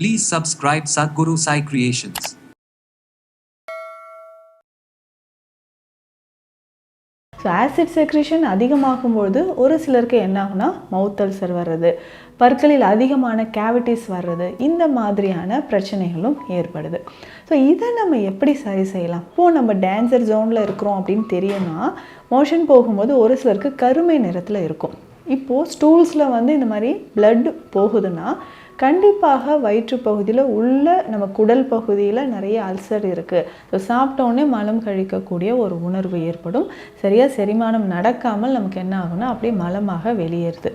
Please subscribe Sadhguru Sai Creations. So acid secretion அதிகமாகும்பொழுது ஒரு சிலருக்கு என்ன ஆகுனா மவுத் அல்சர் வர்றது, பற்களில் அதிகமான கேவிட்டிஸ் வர்றது, இந்த மாதிரியான பிரச்சனைகளும் ஏற்படுது. ஸோ இதை நம்ம எப்படி சரி செய்யலாம்? இப்போது நம்ம டேஞ்சர் ஜோனில் இருக்கிறோம் அப்படின்னு தெரியும்னா, மோஷன் போகும்போது ஒரு சிலருக்கு கருமை நிறத்தில் இருக்கும். இப்போது ஸ்டூல்ஸில் இந்த மாதிரி பிளட் போகுதுன்னா கண்டிப்பாக வயிற்று பகுதியில் உள்ள நம்ம குடல் பகுதியில் நிறைய அல்சர் இருக்குது. ஸோ சாப்பிட்டோன்னே மலம் கழிக்கக்கூடிய ஒரு உணர்வு ஏற்படும். சரியாக செரிமானம் நடக்காமல் நமக்கு என்ன ஆகுனா அப்படியே மலமாக வெளியேறுது.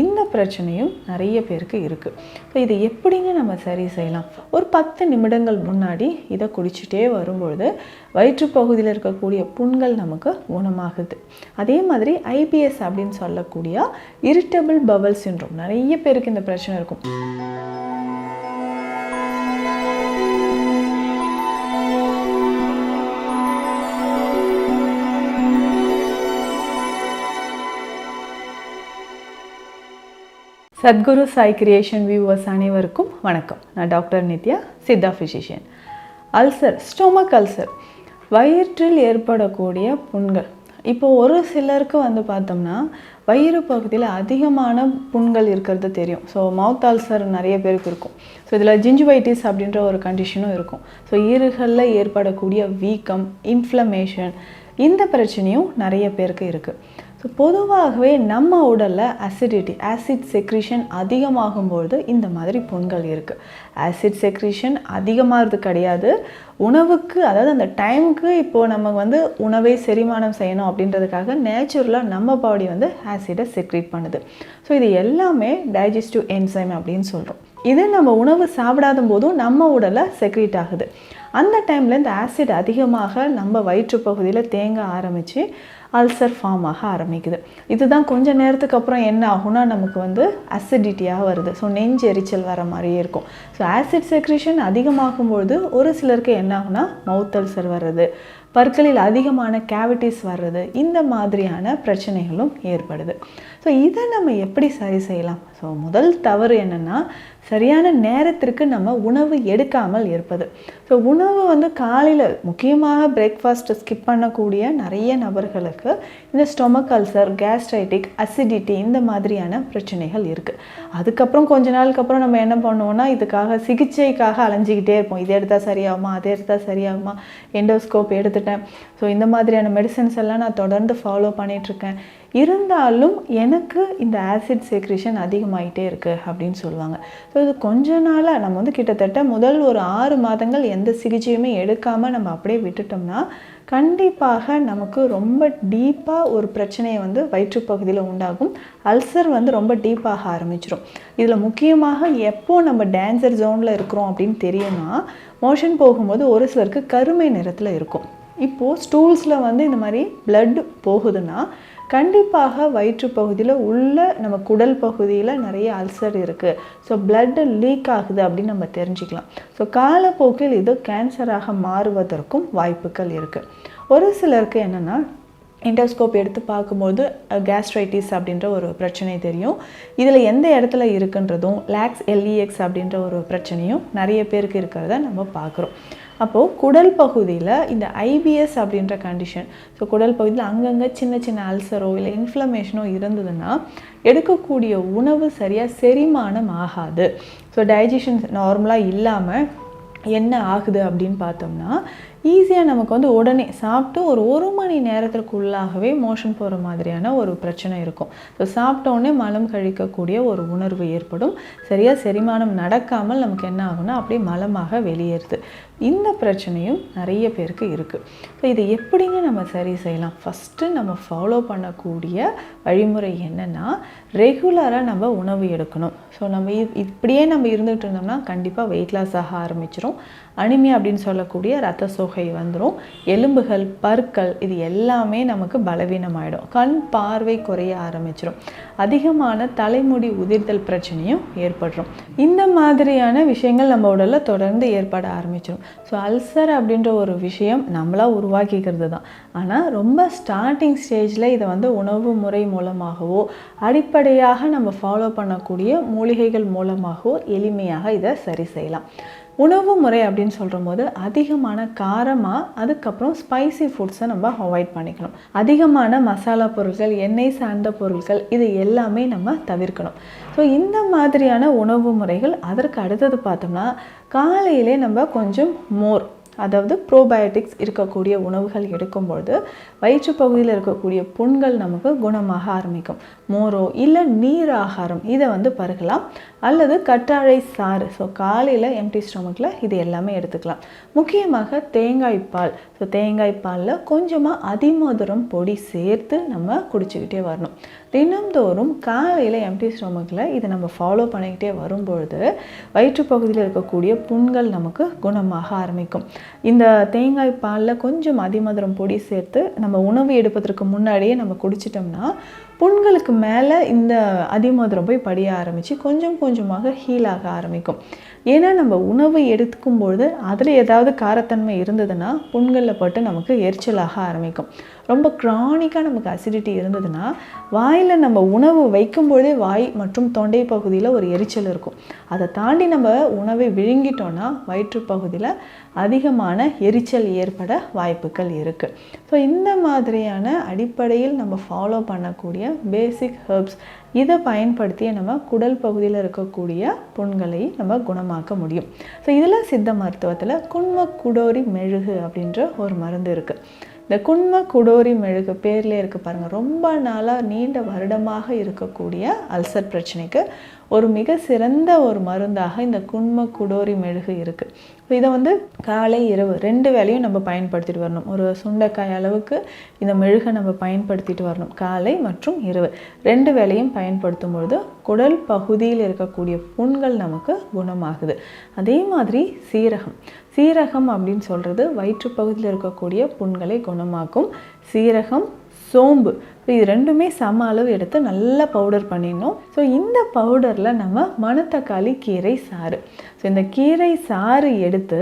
இந்த பிரச்சனையும் நிறைய பேருக்கு இருக்குது. ஸோ இதை எப்படிங்க நம்ம சரி செய்யலாம்? ஒரு 10 நிமிடங்கள் முன்னாடி இதை குடிச்சிட்டே வரும்பொழுது வயிற்று பகுதியில் இருக்கக்கூடிய புண்கள் நமக்கு குணமாகுது. அதே மாதிரி IBS அப்படின்னு சொல்லக்கூடிய இரிட்டபிள் பவல் சிண்ட்ரோம், நிறைய பேருக்கு இந்த பிரச்சனை இருக்கும். சத்குரு சாய் கிரியேஷன் வியூவர்ஸ் அனைவருக்கும் வணக்கம். நான் doctor Nithya, Siddha physician. Ulcer, stomach ulcer, வயிற்றில் ஏற்படக்கூடிய புண்கள். இப்போ ஒரு சிலருக்கு பார்த்தோம்னா வயிறு பகுதியில் அதிகமான புண்கள் இருக்கிறது தெரியும். ஸோ மவுத் அல்சர் நிறைய பேருக்கு இருக்கும். ஸோ இதில் ஜிஞ்சுவைட்டிஸ் அப்படின்ற ஒரு கண்டிஷனும் இருக்கும். ஸோ ஈறுகளில் ஏற்படக்கூடிய வீக்கம், இன்ஃப்ளமேஷன், இந்த பிரச்சனையும் நிறைய பேருக்கு இருக்குது. ஸோ பொதுவாகவே நம்ம உடலில் ஆசிட் செக்ரீஷன் அதிகமாகும்பொழுது இந்த மாதிரி புண்கள் இருக்குது. ஆசிட் செக்ரீஷன் அதிகமாகிறது கிடையாது, உணவுக்கு, அதாவது அந்த டைமுக்கு இப்போது நம்ம உணவை செரிமானம் செய்யணும் அப்படின்றதுக்காக நேச்சுரலாக நம்ம பாடி ஆசிடை செக்ரீட் பண்ணுது. ஸோ இது எல்லாமே டைஜஸ்டிவ் என்சைம் அப்படின்னு சொல்கிறோம். இது நம்ம உணவு சாப்பிடாத போதும் நம்ம உடலில் செக்ரீட் ஆகுது. அந்த டைமில் இந்த ஆசிட் அதிகமாக நம்ம வயிற்று பகுதியில் தேங்க ஆரம்பித்து அல்சர் ஃபார்ம் ஆக ஆரம்பிக்குது. இதுதான் கொஞ்சம் நேரத்துக்கு அப்புறம் என்ன ஆகுனா நமக்கு அசிடிட்டியாக வருது. ஸோ நெஞ்சு எரிச்சல் வர மாதிரியே இருக்கும். ஸோ ஆசிட் செக்ரேஷன் அதிகமாகும்பொழுது ஒரு சிலருக்கு என்ன ஆகுனா மவுத் அல்சர் வர்றது, பற்களில் அதிகமான கேவிட்டிஸ் வர்றது, இந்த மாதிரியான பிரச்சனைகளும் ஏற்படுது. ஸோ இதை நம்ம எப்படி சரி செய்யலாம்? ஸோ முதல் தவறு என்னென்னா, சரியான நேரத்திற்கு நம்ம உணவு எடுக்காமல் இருப்பது. ஸோ உணவு காலையில் முக்கியமாக பிரேக்ஃபாஸ்ட் ஸ்கிப் பண்ணக்கூடிய நிறைய நபர்களுக்கு இந்த ஸ்டொமக் அல்சர், கேஸ்ட்ரைட்டிக், அசிடிட்டி, இந்த மாதிரியான பிரச்சனைகள் இருக்குது. அதுக்கப்புறம் கொஞ்ச நாளுக்கு அப்புறம் நம்ம என்ன பண்ணுவோம்னா, இதுக்காக சிகிச்சைக்காக அலைஞ்சிக்கிட்டே இருப்போம். இது எடுத்தால் சரியாகுமா, அது எடுத்தால் சரியாகுமா, எண்டோஸ்கோப் எடுத்துட்டேன், ஸோ இந்த மாதிரியான மெடிசன்ஸ் எல்லாம் நான் தொடர்ந்து ஃபாலோ பண்ணிகிட்ருக்கேன், இருந்தாலும் எனக்கு இந்த ஆசிட் செக்ரேஷன் அதிகமாகிட்டே இருக்குது அப்படின்னு சொல்லுவாங்க. ஸோ இது கொஞ்ச நாளாக நம்ம கிட்டத்தட்ட முதல் ஒரு 6 மாதங்கள் எந்த சிகிச்சையுமே எடுக்காமல் நம்ம அப்படியே விட்டுட்டோம்னா கண்டிப்பாக நமக்கு ரொம்ப டீப்பாக ஒரு பிரச்சனையை வயிற்றுப்பகுதியில் உண்டாகும். அல்சர் ரொம்ப டீப்பாக ஆரம்பிச்சிடும். இதில் முக்கியமாக எப்போ நம்ம டேஞ்சர் ஜோனில் இருக்கிறோம் அப்படின்னு தெரியும்னா, மோஷன் போகும்போது ஒரு சிலருக்கு கருமை நிறத்தில் இருக்கும். இப்போது ஸ்டூல்ஸில் இந்த மாதிரி பிளட் போகுதுன்னா கண்டிப்பாக வயிற்று பகுதியில் உள்ள நம்ம குடல் பகுதியில் நிறைய அல்சர் இருக்குது. ஸோ பிளட்டு லீக் ஆகுது அப்படின்னு நம்ம தெரிஞ்சுக்கலாம். ஸோ காலப்போக்கில் இது கேன்சராக மாறுவதற்கும் வாய்ப்புகள் இருக்குது. ஒரு சிலருக்கு என்னென்னா, எண்டோஸ்கோப் எடுத்து பார்க்கும்போது கேஸ்ட்ரைட்டிஸ் அப்படின்ற ஒரு பிரச்சனை தெரியும். இதில் எந்த இடத்துல இருக்குன்றதும் LEX அப்படின்ற ஒரு பிரச்சனையும் நிறைய பேருக்கு இருக்கிறத நம்ம பார்க்குறோம். அப்போது குடல் பகுதியில் இந்த IBS அப்படின்ற கண்டிஷன், ஸோ குடல் பகுதியில் அங்கங்கே சின்ன சின்ன அல்சரோ இல்லை இன்ஃப்ளமேஷனோ இருந்ததுன்னா எடுக்கக்கூடிய உணவு சரியாக செரிமானம் ஆகாது. ஸோ டைஜஷன் நார்மலாக இல்லாமல் என்ன ஆகுது அப்படின்னு பார்த்தோம்னா, ஈஸியாக நமக்கு உடனே சாப்பிட்டு ஒரு மணி நேரத்திற்குள்ளாகவே மோஷன் போகிற மாதிரியான ஒரு பிரச்சனை இருக்கும். ஸோ சாப்பிட்டோன்னே மலம் கழிக்கக்கூடிய ஒரு உணர்வு ஏற்படும். சரியாக செரிமானம் நடக்காமல் நமக்கு என்ன ஆகுனா அப்படியே மலமாக வெளியேறுது. இந்த பிரச்சனையும் நிறைய பேருக்கு இருக்குது. ஸோ இதை எப்படிங்க நம்ம சரி செய்யலாம்? ஃபஸ்ட்டு நம்ம ஃபாலோ பண்ணக்கூடிய வழிமுறை என்னென்னா, ரெகுலராக நம்ம உணவு எடுக்கணும். ஸோ நம்ம இப்படியே நம்ம இருந்துகிட்டு இருந்தோம்னா கண்டிப்பாக வெயிட் லாஸ் ஆக ஆரம்பிச்சிடும். அனிமியா அப்படின்னு சொல்லக்கூடிய இரத்த சோகை தொகை வந்துடும், எலும்புகள் பற்கள் இது எல்லாமே நமக்கு பலவீனமாயிடும், கண் பார்வை குறைய ஆரம்பிச்சிடும், அதிகமான தலைமுடி உதிர்தல் பிரச்சனையும் ஏற்பட்டுரும். இந்த மாதிரியான விஷயங்கள் நம்ம உடலில் தொடர்ந்து ஏற்பட ஆரம்பிச்சிடும். ஸோ அல்சர் அப்படின்ற ஒரு விஷயம் நம்மளாக உருவாக்கிக்கிறது தான். ஆனால் ரொம்ப ஸ்டார்டிங் ஸ்டேஜில் இதை வந்து உணவு முறை மூலமாகவோ அடிப்படையாக நம்ம ஃபாலோ பண்ணக்கூடிய மூலிகைகள் மூலமாகவோ எளிமையாக இதை சரி செய்யலாம். உணவு முறை அப்படின்னு சொல்கிற போது அதிகமான காரமாக, அதுக்கப்புறம் ஸ்பைசி ஃபுட்ஸை நம்ம அவாய்ட் பண்ணிக்கணும். அதிகமான மசாலா பொருட்கள், எண்ணெய் சார்ந்த பொருட்கள் இது எல்லாமே நம்ம தவிர்க்கணும். ஸோ இந்த மாதிரியான உணவு முறைகள். அதற்கு அடுத்தது பார்த்தோம்னா, காலையிலே நம்ம கொஞ்சம் மோர், அதாவது ப்ரோபயோட்டிக்ஸ் இருக்கக்கூடிய உணவுகள் எடுக்கும்பொழுது வயிற்றுப்பகுதியில் இருக்கக்கூடிய புண்கள் நமக்கு குணமாக ஆரம்பிக்கும். மோரோ இல்லை நீர் ஆகாரம் இதை வந்து பருகலாம், அல்லது கற்றாழை சாறு. ஸோ காலையில் எம்டி ஸ்டொமக்கில் இது எல்லாமே எடுத்துக்கலாம். முக்கியமாக தேங்காய் பால். ஸோ தேங்காய் பாலில் கொஞ்சமாக அதிமதுரம் பொடி சேர்த்து நம்ம குடிச்சிக்கிட்டே வரணும். தினம்தோறும் காலையில் எம்டி ஸ்டொமக்கில் இதை நம்ம ஃபாலோ பண்ணிக்கிட்டே வரும்பொழுது வயிற்றுப்பகுதியில் இருக்கக்கூடிய புண்கள் நமக்கு குணமாக ஆரம்பிக்கும். இந்த தேங்காய் பாலில் கொஞ்சம் அதிமதுரம் பொடி சேர்த்து நம்ம உணவு எடுப்பதற்கு முன்னாடியே நம்ம குடிச்சிட்டோம்னா புண்களுக்கு மேலே இந்த அதிமதுரம் போய் படிய ஆரம்பித்து கொஞ்சம் கொஞ்சமாக ஹீல் ஆக ஆரம்பிக்கும். ஏன்னா நம்ம உணவு எடுக்கும்பொழுது அதில் ஏதாவது காரத்தன்மை இருந்ததுன்னா புண்களில் பட்டு நமக்கு எரிச்சலாக ஆரம்பிக்கும். ரொம்ப க்ரானிக்காக நமக்கு அசிடிட்டி இருந்ததுன்னா வாயில் நம்ம உணவு வைக்கும்பொழுதே வாய் மற்றும் தொண்டை பகுதியில் ஒரு எரிச்சல் இருக்கும். அதை தாண்டி நம்ம உணவை விழுங்கிட்டோன்னா வயிற்றுப்பகுதியில் அதிகமான எரிச்சல் ஏற்பட வாய்ப்புகள் இருக்குது. ஸோ இந்த மாதிரியான அடிப்படையில் நம்ம ஃபாலோ பண்ணக்கூடிய பேசிக் ஹெர்ப்ஸ் இதை பயன்படுத்திய நம்ம குடல் பகுதியில் இருக்கக்கூடிய புண்களை நம்ம குணமாக்க முடியும். ஸோ இதில் சித்த மருத்துவத்தில் குண்ம குடோரி மெழுகு அப்படின்ற ஒரு மருந்து இருக்குது. இந்த குண்ம குடோரி மெழுகு பேர்லேயே இருக்குது பாருங்கள். ரொம்ப நாளாக நீண்ட வருடமாக இருக்கக்கூடிய அல்சர் பிரச்சனைக்கு ஒரு மிக சிறந்த ஒரு மருந்தாக இந்த குண்ம குடோரி மெழுகு இருக்குது. இதை வந்து காலை இரவு 2 வேளையும் நம்ம பயன்படுத்திட்டு வரணும். ஒரு சுண்டைக்காய் அளவுக்கு இந்த மெழுகை நம்ம பயன்படுத்திட்டு வரணும். காலை மற்றும் இரவு 2 வேளையும் பயன்படுத்தும் பொழுது குடல் பகுதியில் இருக்கக்கூடிய புண்கள் நமக்கு குணமாகுது. அதே மாதிரி சீரகம் அப்படின்னு சொல்கிறது வயிற்றுப்பகுதியில் இருக்கக்கூடிய புண்களை குணமாக்கும். சீரகம், சோம்பு இது ரெண்டுமே சம அளவு எடுத்து நல்லா பவுடர் பண்ணிடணும். ஸோ இந்த பவுடரில் நம்ம மணத்தக்காளி கீரை சாறு, ஸோ இந்த கீரை சாறு எடுத்து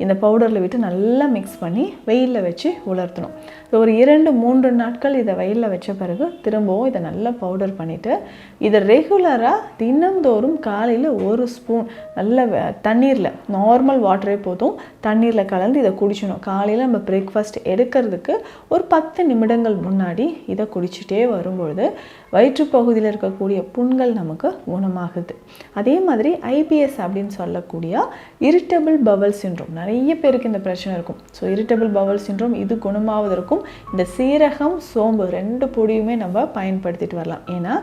இந்த பவுடரில் விட்டு நல்லா மிக்ஸ் பண்ணி வெயிலில் வச்சு உலர்த்தணும். ஸோ ஒரு 2-3 நாட்கள் இதை வெயிலில் வச்ச பிறகு திரும்பவும் இதை நல்லா பவுடர் பண்ணிவிட்டு இதை ரெகுலராக தினம்தோறும் காலையில் 1 ஸ்பூன் நல்ல தண்ணீரில், நார்மல் வாட்டரே போதும், தண்ணீரில் கலந்து இதை குடிச்சணும். காலையில் நம்ம பிரேக்ஃபாஸ்ட் எடுக்கிறதுக்கு ஒரு 10 நிமிடங்கள் முன்னாடி இதை குடிச்சிட்டே வரும்பொழுது வயிற்றுப்பகுதியில் இருக்கக்கூடிய புண்கள் நமக்கு குணமாகுது. அதே மாதிரி IBS அப்படின்னு சொல்லக்கூடிய இரிட்டபிள் பவல் சிண்ட்ரோம், நிறைய பேருக்கு இந்த பிரச்சனை இருக்கும். ஸோ இரிட்டபிள் பவல் சிண்ட்ரோம் இது குணமாவதற்கும் இந்த சீரகம், சோம்பு 2 பொடியுமே நம்ம பயன்படுத்திட்டு வரலாம். ஏன்னா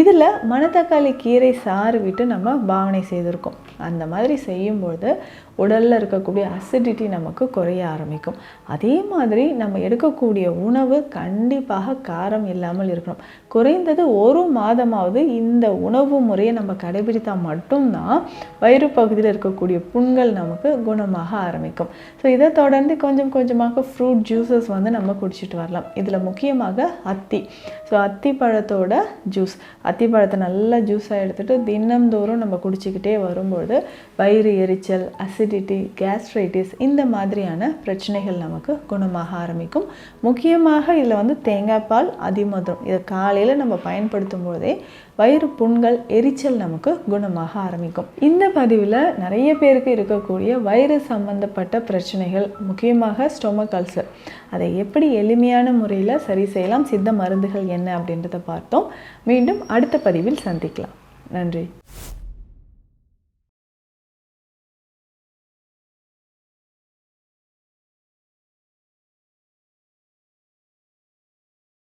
இதில் மணத்தக்காளி கீரை சாறு விட்டு நம்ம பாவனை செய்திருக்கோம். அந்த மாதிரி செய்யும்பொழுது உடலில் இருக்கக்கூடிய அசிடிட்டி நமக்கு குறைய ஆரம்பிக்கும். அதே மாதிரி நம்ம எடுக்கக்கூடிய உணவு கண்டிப்பாக காரம் இல்லாமல் இருக்கணும். குறைந்தது 1 மாதமாவது இந்த உணவு முறையை நம்ம கடைபிடித்தால் மட்டும்தான் வயிறு பகுதியில் இருக்கக்கூடிய புண்கள் நமக்கு குணமாக ஆரம்பிக்கும். ஸோ இதை தொடர்ந்து கொஞ்சம் கொஞ்சமாக ஃப்ரூட் ஜூஸஸ் வந்து நம்ம குடிச்சிட்டு வரலாம். இதில் முக்கியமாக அத்தி. ஸோ அத்தி பழத்தோட ஜூஸ், அத்தி பழத்தை நல்லா ஜூஸாக எடுத்துகிட்டு தினம்தோறும் நம்ம குடிச்சிக்கிட்டே வரும்பொழுது வயிறு எரிச்சல், அசிடிட்டி, கேஸ்ட்ரைட்டிஸ் இந்த மாதிரியான பிரச்சனைகள் நமக்கு குணமாக ஆரம்பிக்கும். முக்கியமாக இதில் வந்து தேங்காய் பால், அதிமதுரம் இதை காலையில் நம்ம பயன்படுத்தும் போதே வயிறு புண்கள், எரிச்சல் நமக்கு குணமாக ஆரம்பிக்கும். இந்த பதிவில் நிறைய பேருக்கு இருக்கக்கூடிய வயிறு சம்பந்தப்பட்ட பிரச்சனைகள், முக்கியமாக ஸ்டொமக் அல்சர், அதை எப்படி எளிமையான முறையில் சரி செய்யலாம், சித்த மருந்துகள் என்ன அப்படின்றத பார்த்தோம். மீண்டும் அடுத்த பதிவில் சந்திக்கலாம். நன்றி.